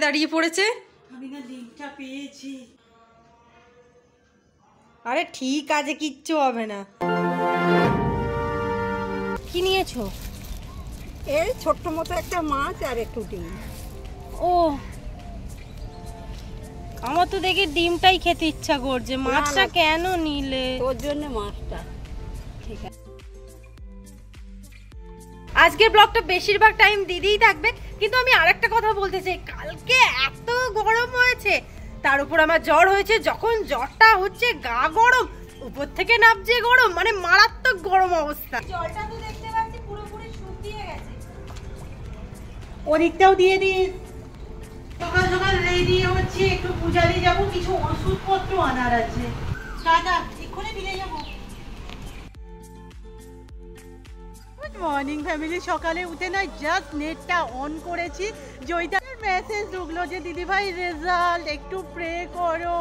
দাঁড়িয়ে পড়েছে। আমি না লিংকটা পেয়েছি। আরে ঠিক আছে, কিচ্ছু হবে না। কি নিয়েছো? এই ছোট্ট মতো একটা মাছ আর একটু ডিম। ও, আমার তো দেখি ডিমটাই খেতে ইচ্ছা করছে। মাছটা কেন নিলে? তোর জন্য মাছটা। ঠিক আছে, আজকের ব্লগটা বেশিরভাগ টাইম দিদিই থাকবে, কিন্তু আমি আরেকটা কথা বলতে চাই। কালকে এত গরম হয়েছে, তার উপর আমার জ্বর হয়েছে। যখন জ্বরটা হচ্ছে গা গরম, উপর থেকে নামছে গরম, মানে মারাত্মক গরম অবস্থা। জলটা তো দেখতে পাচ্ছি পুরোপুরি শুকিয়ে গেছে। ওদিকটাও দিয়ে দিস। সকাল সকাল রেডি হচ্ছে, একটু পূজারি যাবো, কিছু ওষুধপত্র আনার আছে। দাদা এক্ষুনি দিলে যাবো। Good morning family. সকালে উঠে না জাস্ট নেটটা অন করেছি, জয়িতার মেসেজ ঢুকলো যে দিদিভাই রেজাল্ট একটু প্রে করো।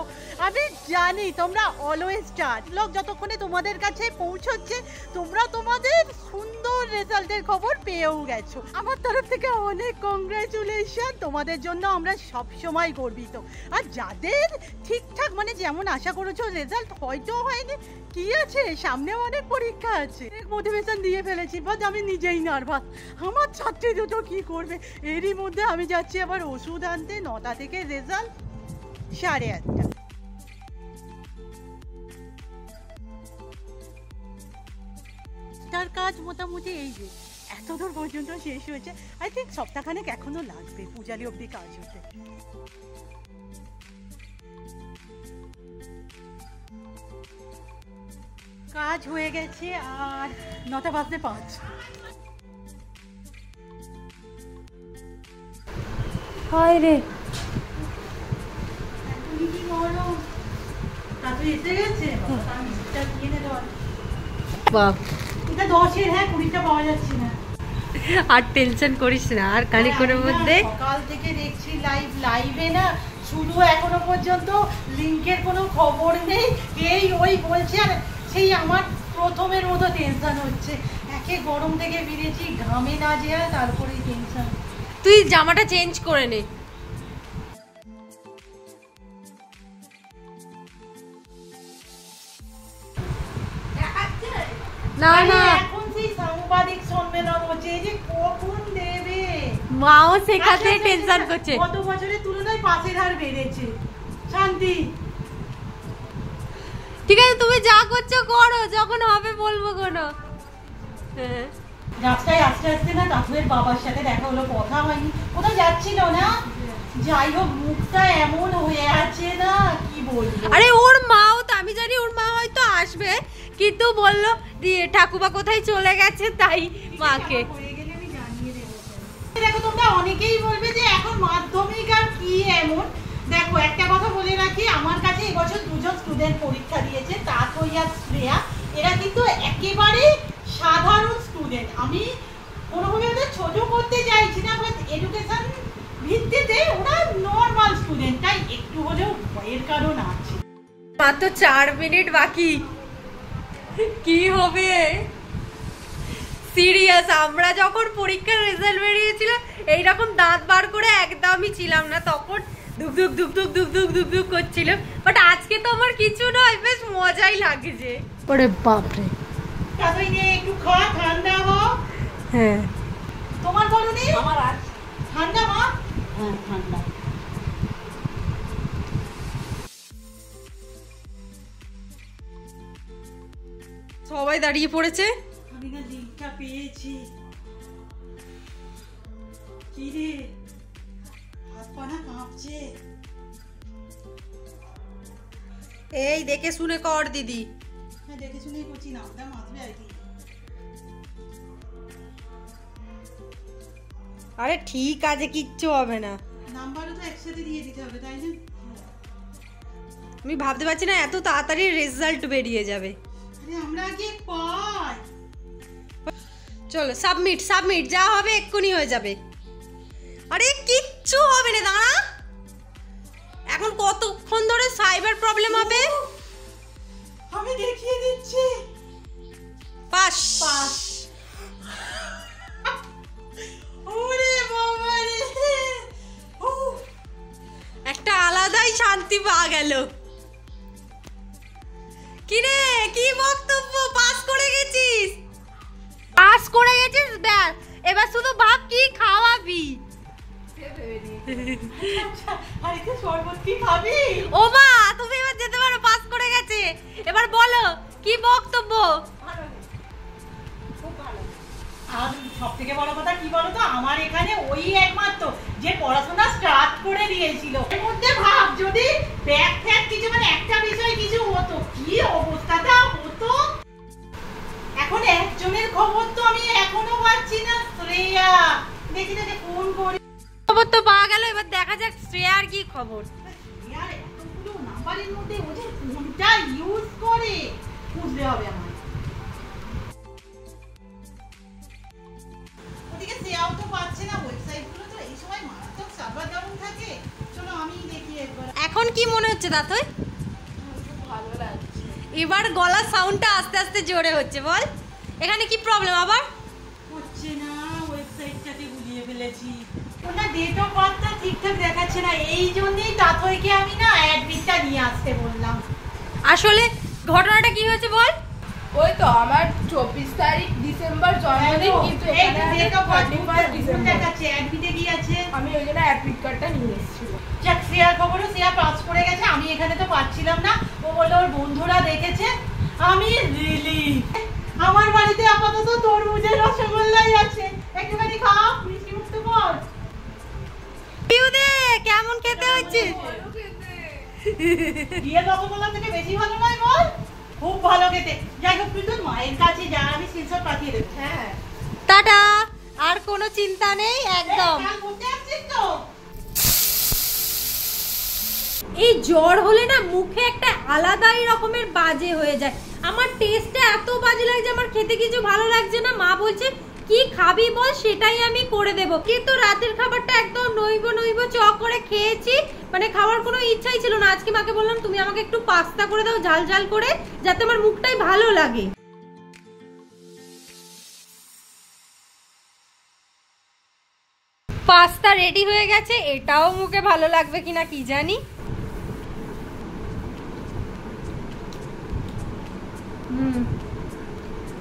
আমি জানি তোমরা অলওয়েজ স্টার্ট ব্লগ যতক্ষণে তোমাদের কাছে পৌঁছচ্ছে তোমরা তোমাদের সুন্দর রেজাল্টের খবর পেয়েও গেছো। আমার তরফ থেকে অনেক কংগ্রাচুলেশন, তোমাদের জন্য আমরা সব সময় গর্বিত। আর যাদের ঠিকঠাক মানে যেমন আশা করেছো রেজাল্ট হয়তো হয়নি, কি আছে সামনে অনেক পরীক্ষা আছে। মোটিভেশন দিয়ে ফেলেছি, বাট আমি নিজেই নার্ভাস। আমার ছাত্রী দুটো কি করবে। এরই মধ্যে আমি যাচ্ছি আবার ওষুধ আনতে। 9টা থেকে রেজাল্ট 8:30। তার কাজ মোটামুটি এই যে এতদূর পর্যন্ত শেষ হয়েছে। আই থিঙ্ক সপ্তাহখানেক এখনো লাগবে পূজালি অবধি কাজ হতে। কাজ হয়ে গেছে আর 9টা বাজতে 5। হায় রে, এসে গেছে। বাপ, এটা 10-এর, হ্যাঁ 20টা পাওয়া যাচ্ছে না। আর টেনশন করিস না, আর খানিক্ষণের মধ্যে। সকাল থেকে দেখছি লাইভে না শুধু এখনো পর্যন্ত লিংকের কোনো খবর নেই। এই ওই বলছে, আর সেই আমার প্রথমের মতো টেনশন হচ্ছে। একে গরম থেকে ফিরেছি, ঘামে না যে, তারপরেই টেনশন। তুই জামাটা চেঞ্জ করে নে। না না, এখন সেই সাংবাদিক সম্মেলন হচ্ছে, এই যে কখন দেবে। মাও শেখাতে টেনশন করছে। গত বছরের তুলনায় 5-এর হার বেড়েছে। শান্তি, ঠিক আছে তুমি যা করছো করো, যখন হবে বলবো কোনো। রাস্তায় আস্তে আস্তে না কাকুয়ের বাবার সাথে দেখা হলো, কথা হয়নি। কোথাও যাচ্ছিল না, যাই হোক মুখটা এমন হয়ে আছে না কি বলবো। আরে ওর মাও তো, আমি জানি ওর মা হয়তো আসবে, কিন্তু বললো ঠাকুমা কোথায় চলে গেছে, তাই মাকে হয়ে গেলে আমি জানিয়ে দেবো। দেখো তোমরা অনেকেই বলবে যে এখন মাধ্যমিক আর কি এমন। দেখো একটা কথা বলে রাখি, আমার কাছে এবছর 2জন স্টুডেন্ট পরীক্ষা দিয়েছে, তাতই আর শ্রেয়া। এরা কিন্তু একেবারে সাধারণ স্টুডেন্ট। আমি কোনোভাবে ওদের ছোট করতে চাইছি না, বাট এডুকেশন ভিত্তিতে ওরা নর্মাল স্টুডেন্ট, তাই একটু হলেও ভয়ের কারণ আছে। মাত্র 4 মিনিট বাকি, কি হবে সিরিয়াস। আমরা যখন পরীক্ষার রেজাল্ট বেরিয়েছিল এইরকম দাঁত বার করে একদমই ছিলাম না, তখন ধুক ধুক ধুক ধুক ধুক ধুক ধুক ধুক করছিল। বাট আজকে তো আমার কিছু নয়, বেশ মজাই লাগছে। ওরে বাপরে, তাই নিয়ে একটু খা, ঠান্ডা হ। হ্যাঁ তোমার বলনি আমার আজ ঠান্ডা মা। হ্যাঁ ঠান্ডা। সবাই দাঁড়িয়ে পড়েছে। আমি না লিংকটা পেয়েছি। কি রে, হাত পা না কাঁপছে। এই দেখে শুনে কর দিদি। হ্যাঁ দেখে শুনেই করছি, নামটা মাত্রে আর কি। আরে ঠিক আছে, কিচ্ছু হবে না। নাম্বারও তো একসাথে দিয়ে দিতে হবে, তাই না? আমি ভাবতে পারছি না এত তাড়াতাড়ি রেজাল্ট বেরিয়ে যাবে। আরে আমরা আগে পাই। চলো সাবমিট সাবমিট, যা হবে এক্ষুনি হয়ে যাবে। আরে কিচ্ছু হবে না, দাঁড়া। এখন কতক্ষণ ধরে সাইবার প্রবলেম হবে। আমি দেখিয়ে দিচ্ছি। Pass pass. ওরে বাবা রে, শান্তি পাওয়া গেল। কিরে কি বক্তব্য, পাস করে গেছিস? পাস করে গেছিস, ব্যাস এবার শুধু ভাব কি খাওয়াবি। ও মা তুমি এবার যেতে পারো, পাস করে গেছে। এবার বলো কি বক্তব্য। আর সব থেকে বড় কথা কি বলতো, আমার এখানে ওই একমাত্র যে পড়াশোনা স্টার্ট করে দিয়েছিল। এর মধ্যে ভাব যদি ব্যাক ফ্যাক কিছু মানে একটা বিষয় কিছু হতো, কি অবস্থাটা হতো। এখন একজনের খবর তো আমি এখনো পাচ্ছি না। শ্রেয়া, দেখি তাকে ফোন করি। খবর তো পাওয়া গেল, এবার দেখা যাক শ্রেয়ার কি খবর। শ্রেয়ার এতগুলো নাম্বারের মধ্যে ও যে ফোনটা ইউজ করে বুঝতে হবে আমার। ওদিকে শ্রেয়াও তো পাচ্ছে না, ওয়েবসাইটগুলো তো এই সময় মারাত্মক সার্ভার ডাউন থাকে। চলো আমি দেখি একবার। এখন কি মনে হচ্ছে দাতই? ভালো লাগছে। এবার গলার সাউন্ডটা আস্তে আস্তে জোরে হচ্ছে, বল এখানে কি প্রবলেম আবার? হচ্ছে না, ওয়েবসাইটটাকে গুলিয়ে ফেলেছি। ওটা ডেট অফ বার্থটা ঠিকঠাক দেখাচ্ছে না, এই জন্যই তাতইকে আমি না অ্যাডমিটটা নিয়ে আসতে বললাম। আসলে ঘটনাটা কি হয়েছে বল? ওই তো আমার 24 তারিখ ডিসেম্বর জন্মদিন, কিন্তু এখানে ডেট অফ বার্থ 31 ডিসেম্বর দেখাচ্ছে। অ্যাডমিটে কি আছে? আমি ওই জন্য অ্যাডমিট কার্ডটা নিয়ে এসেছিলাম। যাক, শ্রেয়ার খবরও শ্রেয়া পাস করে গেছে। আমি এখানে তো পাচ্ছিলাম না, ও বললো ওর বন্ধুরা দেখেছে। আমি রিলিফ। আমার বাড়িতে আপাতত তরমুজের রসগোল্লাই আছে, একটুখানি খা, মিষ্টি মুক্ত কর। কেমন খেতে হচ্ছে? বিয়ের রসগোল্লা থেকে বেশি ভালো নয় বল? খুব ভালো খেতে। যাই হোক, তুই তোর মায়ের কাছে যা, আমি স্ক্রিনশট পাঠিয়ে দেবো। হ্যাঁ টাটা, আর কোনো চিন্তা নেই একদম। এই জ্বর হলে না মুখে একটা আলাদাই রকমের বাজে হয়ে যায়। আমার টেস্টটা এত বাজে লাগছে, আমার খেতে কিছু ভালো লাগছে না। মা বলছে কি খাবি বল, সেটাই আমি করে দেব। কিন্তু রাতের খাবারটা একদম নইব চ করে খেয়েছি, মানে খাওয়ার কোনো ইচ্ছাই ছিল না। আজকে মাকে বললাম তুমি আমাকে একটু পাস্তা করে দাও ঝাল ঝাল করে, যাতে আমার মুখটাই ভালো লাগে। পাস্তা রেডি হয়ে গেছে, এটাও মুখে ভালো লাগবে কিনা কি জানি।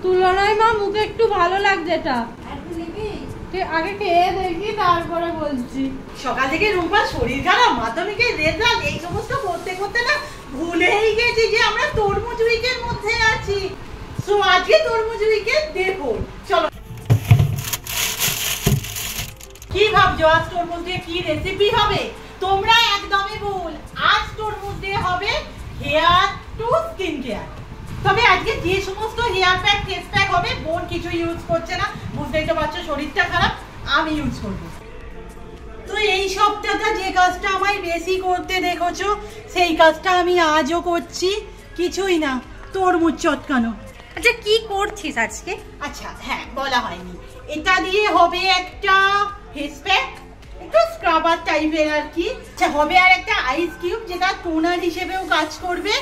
তুলনায় মা মুখে একটু ভালো লাগছে এটা। আগে খেয়ে দেখি তারপরে বলছি। সকাল থেকে রূপার শরীর খারাপ, মাধ্যমিকের রেজাল্ট, এই সমস্ত করতে করতে না ভুলেই গেছি যে আমরা তরমুজ উইকের মধ্যে আছি। সো আজকে তরমুজ উইকের দেখো। চলো, কি ভাবছো আজ তরমুজ দিয়ে কি রেসিপি হবে? তোমরা একদমই ভুল। আজ তরমুজ দিয়ে হবে হেয়ার টু স্কিন কেয়ার। তবে আজকে যে সমস্ত হেয়ার প্যাক ফেস প্যাক হবে, বোন কিছু ইউজ করছে না, বুঝতেই তো পারছো শরীরটা খারাপ, আমি ইউজ করবো। তো এই সপ্তাহটা যে কাজটা আমায় বেশি করতে দেখেছো, সেই কাজটা আমি আজও করছি। কিছুই না, তরমুজ চটকানো। আচ্ছা কি করছিস আজকে? আচ্ছা হ্যাঁ, বলা হয়নি। এটা দিয়ে হবে একটা ফেস প্যাক, একটু স্ক্রাবার টাইপের আর কি। আচ্ছা, হবে আর একটা আইস কিউব, যেটা টোনার হিসেবেও কাজ করবে।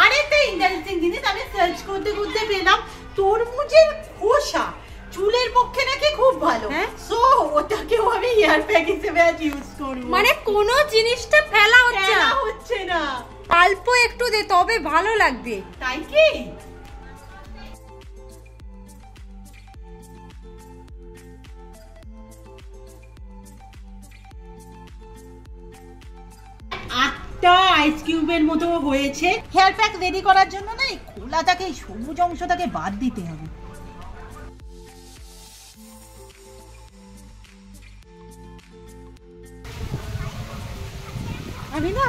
আর একটা ইন্টারেস্টিং জিনিস আমি সার্চ করতে করতে পেলাম, তরমুজের খোসা চুলের পক্ষে নাকি খুব ভালো। সো ওটাকেও আমি হেয়ার প্যাক হিসেবে আজ ইউজ করব। মানে কোনো জিনিসটা ফেলা হচ্ছে না, অল্প একটু দে তবে ভালো লাগবে, তাই কি? আটটা আইস কিউবের মতো হয়েছে। হেয়ার প্যাক রেডি করার জন্য না এই খোলাটাকে, এই সবুজ অংশটাকে বাদ দিতে হবে। আমি না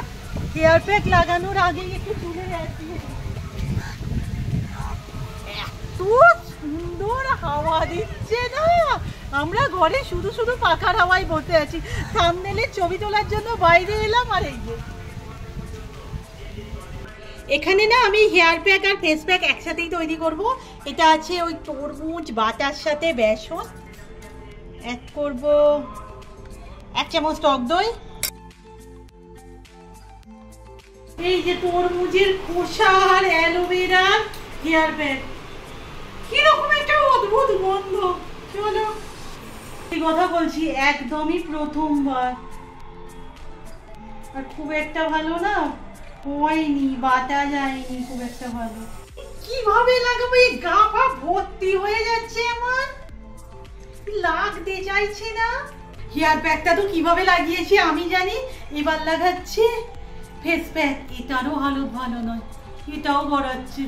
হেয়ার প্যাক লাগানোর আগে একটু তুলে রাখি। এত সুন্দর হাওয়া দিচ্ছে না, আমরা ঘরে শুধু শুধু পাখার হাওয়ায় বসে আছি। থাম্বনেলের ছবি তোলার জন্য বাইরে এলাম। আর এই যে এখানে না আমি হেয়ার প্যাক আর ফেস প্যাক একসাথেই তৈরি করব। এটা আছে ওই তরমুজ বাটার সাথে বেসন, অ্যাড করব 1 চামচ টক দই, এই যে তরমুজের খোসা আর অ্যালোভেরা হেয়ার প্যাক। কিরকম একটা অদ্ভুত গন্ধ। চলো, এই কথা বলছি একদমই প্রথমবার। আর খুব একটা ভালো না হয়নি, বাটা যায়নি খুব একটা ভালো। কিভাবে লাগাবো, এই গা পা ভর্তি হয়ে যাচ্ছে আমার, লাগতে চাইছে না। হেয়ার প্যাকটা তো কিভাবে লাগিয়েছি আমি জানি, এবার লাগাচ্ছি ফেস প্যাক। এটারও হালত ভালো নয়, এটাও গড়াচ্ছে।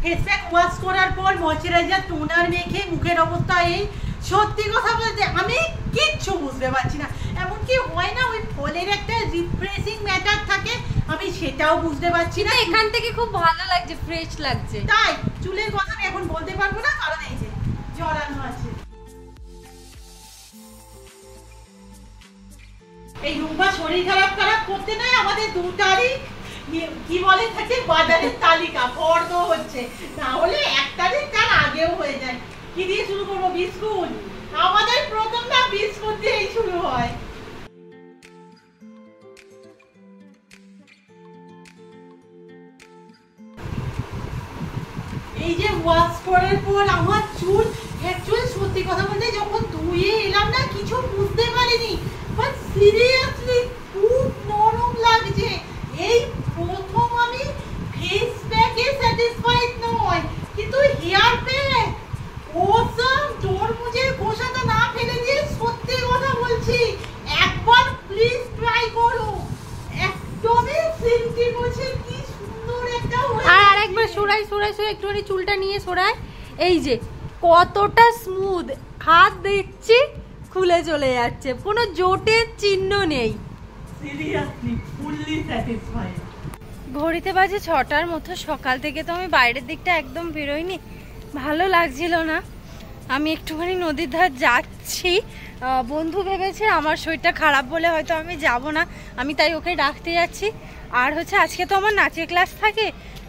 ফেস প্যাক ওয়াশ করার পর ময়শ্চারাইজার টোনার মেখে মুখের অবস্থা এই। সত্যি কথা বলতে আমি কিচ্ছু বুঝতে পারছি না। এমনকি হয় না ওই ফলের একটা রিফ্রেশিং ম্যাটার থাকে, আমি সেটাও বুঝতে পারছি না। এখান থেকে খুব ভালো লাগছে, ফ্রেশ লাগছে। তাই চুলের কথা আমি এখন বলতে পারবো না, কারণ এই যে জড়ানো আছে। এই রুম্পা শরীর খারাপ করতে নাই আমাদের 2 তারিখ কি বলে থাকে বাজারের তালিকা বর্ধ হচ্ছে, না হলে 1 তারিখ তার আগেও হয়ে যায়। কি দিয়ে শুরু করবো? বিস্কুট। আমাদের প্রথমটা বিস্কুট দিয়েই শুরু হয়। এই যে ওয়াশ করার পর আমার চুল অ্যাকচুয়ালি সত্যি কথা বলতে যখন ধুয়ে এলাম না কিছু বুঝতে পারিনি, বাট সিরিয়াসলি খুব নরম লাগছে। এই প্রথম আমি ফেস প্যাকে স্যাটিসফাইড নই, কিন্তু হেয়ার প্যাক অসাম। তরমুজের খোসাটা না ফেলে দিয়ে সত্যি কথা বলছি, একবার প্লিজ ট্রাই করো। একদমই সিল্কি বলছে, কি সুন্দর একটা হয়েছে। আর আরেকবার সরাই একটুখানি চুলটা নিয়ে সরাই। এই যে কতটা স্মুথ, হাত দিচ্ছি খুলে চলে যাচ্ছে, কোনো জোটের চিহ্ন নেই। Seriously fully satisfied. ঘড়িতে বাজে 6টার মতো। সকাল থেকে তো আমি বাইরের দিকটা একদম বেরোইনি, ভালো লাগছিল না। আমি একটুখানি নদীর ধার যাচ্ছি। বন্ধু ভেবেছে আমার শরীরটা খারাপ বলে হয়তো আমি যাব না, আমি তাই ওকে ডাকতে যাচ্ছি। আর হচ্ছে আজকে তো আমার নাচের ক্লাস থাকে,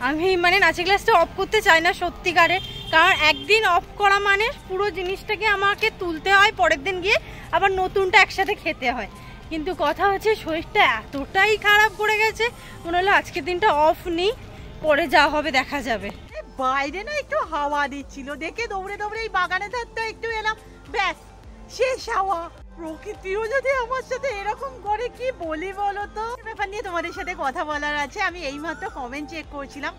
আমি মানে নাচের ক্লাসটা অফ করতে চাই না সত্যিকারে, কারণ একদিন অফ করা মানে পুরো জিনিসটাকে আমাকে তুলতে হয়, পরের দিন গিয়ে আবার নতুনটা একসাথে খেতে হয়। কিন্তু কথা হচ্ছে শরীরটা এতটাই খারাপ করে গেছে, মনে হলো আজকের দিনটা অফ নিই, পরে যা হবে দেখা যাবে। বাইরে না একটু হাওয়া দিচ্ছিল দেখে দৌড়ে এই বাগানে ধারটা একটু এলাম, ব্যাস শেষ হাওয়া। প্রকৃতিও যদি আমার সাথে এরকম করে কি বলি বলো তো। ব্যাপার নিয়ে তোমাদের সাথে কথা বলার আছে। আমি এইমাত্র কমেন্ট চেক করছিলাম,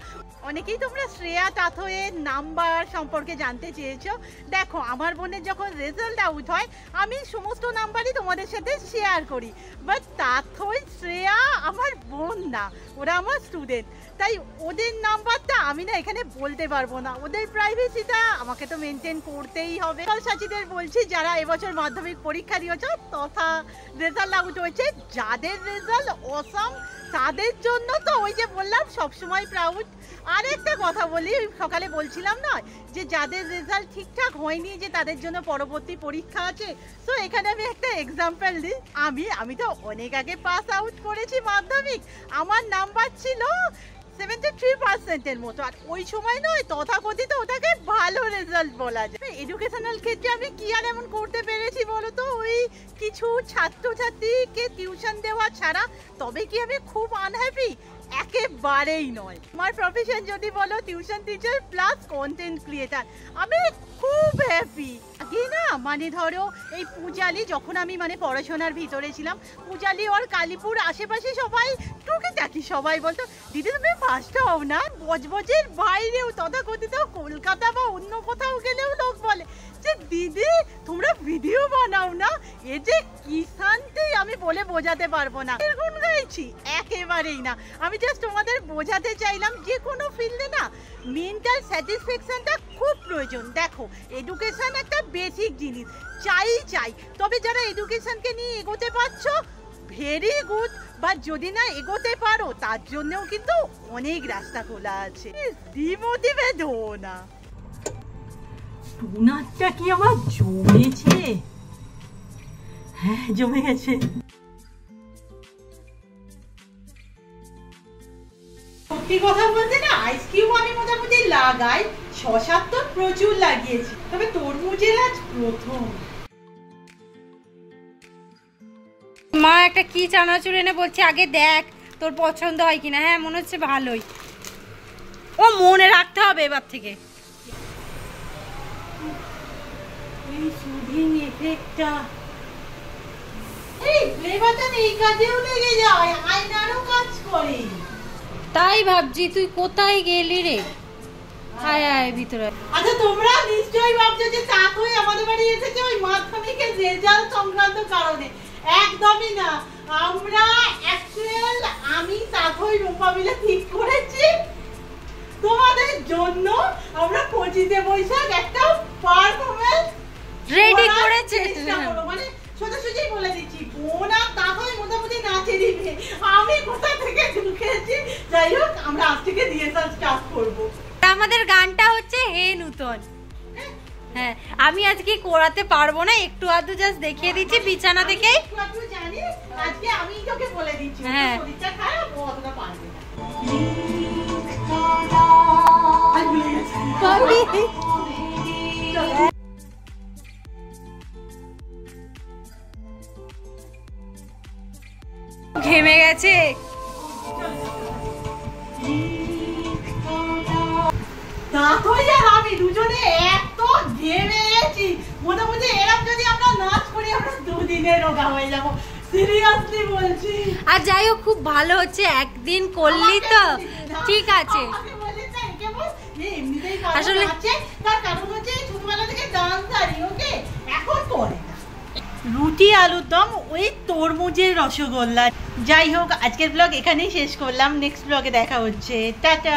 অনেকেই তোমরা শ্রেয়া তাথয়ের নাম্বার সম্পর্কে জানতে চেয়েছো। দেখো আমার বোনের যখন রেজাল্ট আউট হয় আমি সমস্ত নাম্বারই তোমাদের সাথে শেয়ার করি, বাট তাথয় শ্রেয়া আমার বোন না, ওরা আমার স্টুডেন্ট, তাই ওদের নাম্বারটা আমি না এখানে বলতে পারবো না। ওদের প্রাইভেসিটা আমাকে তো মেনটেন করতেই হবে। সাচিদের বলছি যারা এবছর মাধ্যমিক পরীক্ষা দিয়েছ তথা রেজাল্ট আউট হয়েছে, যাদের রেজাল্ট অসাম তাদের জন্য তো ওই যে বললাম সবসময় প্রাউড। আর একটা কথা বলি, সকালে বলছিলাম না যে যাদের রেজাল্ট ঠিকঠাক হয়নি যে তাদের জন্য পরবর্তী পরীক্ষা আছে, তো এখানে আমি একটা এক্সাম্পল দিই। আমি তো অনেক আগে পাস আউট করেছি মাধ্যমিক, আমার নাম্বার ছিল 73% মতো। আর ওই সময় নয় তথাকথিত ওটাকে ভালো রেজাল্ট বলা যায়। এডুকেশনাল ক্ষেত্রে আমি কি আর এমন করতে পেরেছি বলো তো, ওই কিছু ছাত্রছাত্রীকে টিউশন দেওয়া ছাড়া। তবে কি আমি খুব আনহ্যাপি? একেবারেই নয়। আমার প্রফেশন যদি বলো tuition teacher plus content creator, আমি খুব হ্যাপি। আগে না মানে ধরো এই পূজালি, যখন আমি মানে পড়াশোনার ভিতরে ছিলাম, পূজালি আর কালীপুর আশেপাশে সবাই টুকিটাকি সবাই বলতো দিদি তুমি ফার্স্ট হও না। বজবজের বাইরেও তথাকথিত কলকাতা বা অন্য কোথাও গেলেও লোক বলে যে দিদি তোমরা ভিডিও বানাও না, এ যে কি শান্তি আমি বলে বোঝাতে পারবো না। এরকম গাইছি একেবারেই না, আমি জাস্ট তোমাদের বোঝাতে চাইলাম যে কোনো ফিল্ডে না মেন্টাল স্যাটিসফ্যাকশনটা খুব প্রয়োজন। দেখো এডুকেশন একটা বেসিক জিনিস, চাই। তবে যারা এডুকেশনকে নিয়ে এগোতে পারছো ভেরি গুড, বা যদি না এগোতে পারো তার জন্যও কিন্তু অনেক রাস্তা খোলা আছে। ডিমোটিভেট হও না। টোনারটা কি আমার জমেছে? হ্যাঁ জমে গেছে। সত্যি কথা বলতে না আইস কিউব আমি মোটামুটি লাগাই, 6-7 তো প্রচুর লাগিয়েছি, তবে তরমুজের আজ প্রথম। মা একটা কি চানাচুর এনে বলছে আগে দেখ তোর পছন্দ হয় কিনা। হ্যাঁ মনে হচ্ছে ভালোই, ও মনে রাখতে হবে এবার থেকে। এই সুদিন এফেক্টটা এই প্লে বাটন এই কাজেও লেগে যায়, আয়নারও কাজ করে। তাই ভাবছি তুই কোথায় গেলি রে। আয় আয় ভিতরে। আচ্ছা তোমরা নিশ্চয়ই ভাবছো যে চাকই আমাদের বাড়ি এসেছে ওই মাধ্যমিকের রেজাল্ট সংক্রান্ত কারণে। একদমই না, আমরা অ্যাকচুয়াল আমি চাকই রূপা মিলে ঠিক করেছি তোমাদের জন্য আমরা 25শে বৈশাখ একটা পারফরম্যান্স রেডি করেছে। মানে সোজাসুজি বলে দিচ্ছি, বোন আর তাহলে মোটামুটি নাচে দিবে। আমি কোথা থেকে ঢুকেছি, যাই হোক আমরা আজ থেকে রিহার্সাল স্টার্ট করবো। আমাদের গানটা হচ্ছে হে নূতন। হ্যাঁ আমি আজকে করাতে পারবো না, একটু আধটু জাস্ট দেখিয়ে দিচ্ছি বিছানা থেকেই। জানি আজকে আমি তোকে বলে দিচ্ছি, হ্যাঁ শরীরটা খারাপ, ও অতটা পারবে না। ঘেমে গেছে। তাতই আর আমি দুজনে এত ঘেমে গেছি, মোটামুটি এরকম যদি আমরা নাচ করি আমরা দুদিনে রোগা হয়ে যাবো, সিরিয়াসলি বলছি। আর যাই হোক খুব ভালো হচ্ছে, একদিন করলি তো ঠিক আছে। আসলে তার কারণ হচ্ছে ছোটবেলা থেকে ডান্সারই, ওকে এখন করে না। রুটি আলুর দম ওই তরমুজের রসগোল্লা। যাই হোক আজকের ব্লগ এখানেই শেষ করলাম, নেক্সট ব্লগে দেখা হচ্ছে, টাটা।